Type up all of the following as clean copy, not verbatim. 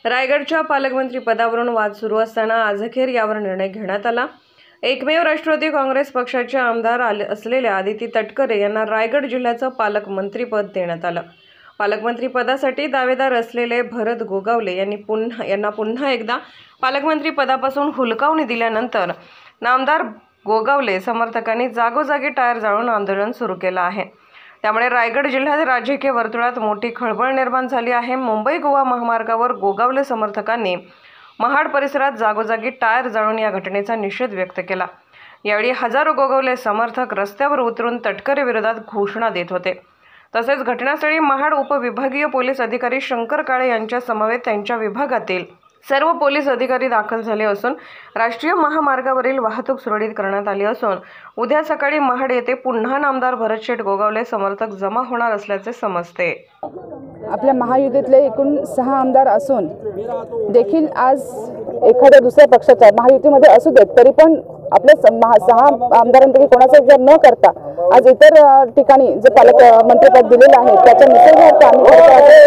रायगडच्या पालकमंत्री पदावरून वाद सुरू असताना आज अखेर यावर निर्णय घेण्यात आला। एकमेव राष्ट्रवादी काँग्रेस पक्षाचे आमदार असलेल्या आदिती तटकरे यांना रायगड जिल्ह्याचं पालकमंत्रीपद देण्यात आलं। पालकमंत्रीपदासाठी दावेदार असलेले भरत गोगावले यांना पुन्हा एकदा पालकमंत्री पदापासून हुलकावणी दिल्यानंतर नामदार गोगावले समर्थकांनी जागोजागी टायर जाळून आंदोलन सुरू केलं आहे। त्यामुळे रायगड जिल्ह्यात राजकीय वर्तुळात मोठी खळबळ निर्माण झाली आहे। मुंबई गोवा महामार्गावर गोगावले समर्थकांनी महाड परिसरात जागोजागी टायर जाळून या घटनेचा निषेध व्यक्त केला। यावेळी हजारो गोगावले समर्थक रस्त्यावर उतरून तटकरे विरोधात घोषणा देत होते। तसेच घटनास्थळी महाड उपविभागीय पोलीस अधिकारी शंकर काळे यांच्या समवेत त्यांच्या विभागातील सर्व पोलीस अधिकारी दाखल झाले असून राष्ट्रीय महामार्गावरील वाहतूक सुरळीत करण्यात आली असून उद्या सकाळी महाड येथे पुन्हा नामदार भरत गोगावले समर्थक जमा होणार असल्याचे समजते। आपल्या महायुतीतले एकूण 6 आमदार असून देखील आज एखाद्या दुसऱ्या पक्षाच्या महायुतीमध्ये असू देत तरी पण आपल्या 6 आमदारांपैकी कोणाचा विचार न करता आज इतर ठिकाणी जे पालकमंत्रीपद दिलेलं आहे त्याच्या निषेधार्थ आम्ही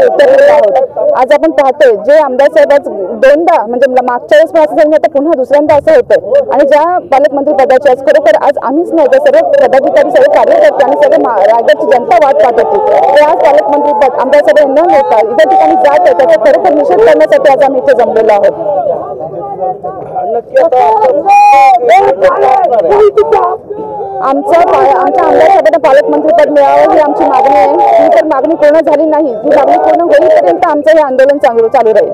उतरलेलो आहोत। आज आपण पाहतोय जे आमदार साहेब आज दोनदा म्हणजे मागच्या वेळेस पण असं झालं आता पुन्हा दुसऱ्यांदा असं होतंय आणि ज्या पालकमंत्री पदाची आज खरोखर आज आम्हीच नाही तर सर्व पदाधिकारी सर्व कार्यकर्ते आणि सर्व रायगडची जनता वाट पाहत होती ते आज पालकमंत्री पद आमदार साहेब न घेता इतर ठिकाणी जात आहे त्याचा खरोखर निषेध करण्यासाठी आज आम्ही इथे जमलेलो आहोत। आमच्या आमदार साहेबांना पालकमंत्रीपद मिळावं ही आमची मागणी आहे। ही तर मागणी पूर्ण झाली नाही, ही मागणी पूर्ण होईपर्यंत आमचं हे आंदोलन चालू राहील।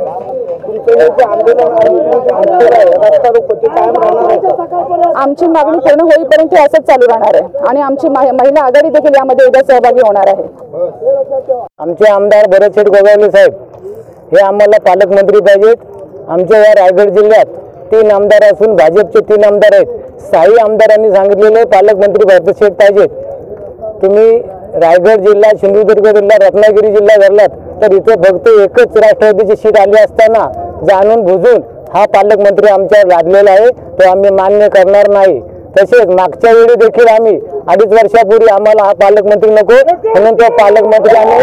आमची मागणी पूर्ण होईपर्यंत असंच चालू राहणार आहे आणि आमची महिला आघाडी देखील यामध्ये उद्या सहभागी होणार आहे। आमचे आमदार भरत गोगावले साहेब हे आम्हाला पालकमंत्री पाहिजेत। आमच्या या रायगड जिल्ह्यात 3 आमदार असून भाजपचे 3 आमदार आहेत। 6 आमदारांनी सांगितलेले पालकमंत्री भरत पाहिजेत। तुम्ही रायगड जिल्हा, सिंधुदुर्ग जिल्हा, रत्नागिरी जिल्हा धरलात तर इथे फक्त एकच राष्ट्रवादीची सीट आली असताना जाणून बुजून हा पालकमंत्री आमच्यावर लादलेला आहे, तो आम्ही मान्य करणार नाही। तसेच मागच्या वेळी देखील आम्ही 2.5 वर्षापूर्वी आम्हाला हा पालकमंत्री नको म्हणून तो पालकमंत्री आम्ही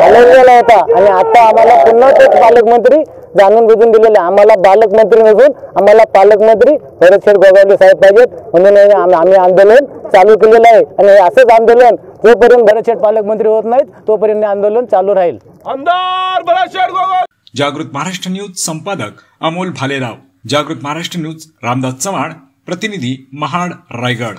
हलवलेला होता आणि आता आम्हाला पुन्हा तोच पालकमंत्री जाणून बुजून दिलेला आहे। आम्हाला पालकमंत्री नसून आम्हाला पालकमंत्री भरत गोगावले साहेब पाहिजेत म्हणून आम्ही आंदोलन चालू केलेलं आहे आणि असंच आंदोलन जोपर्यंत भरत पालकमंत्री होत नाहीत तोपर्यंत आंदोलन चालू राहील। आमदार भरत गोगावले। जागृत महाराष्ट्र न्यूज संपादक अमोल भालेराव, जागृत महाराष्ट्र न्यूज रामदास चव्हाण, प्रतिनिधी महाड रायगड।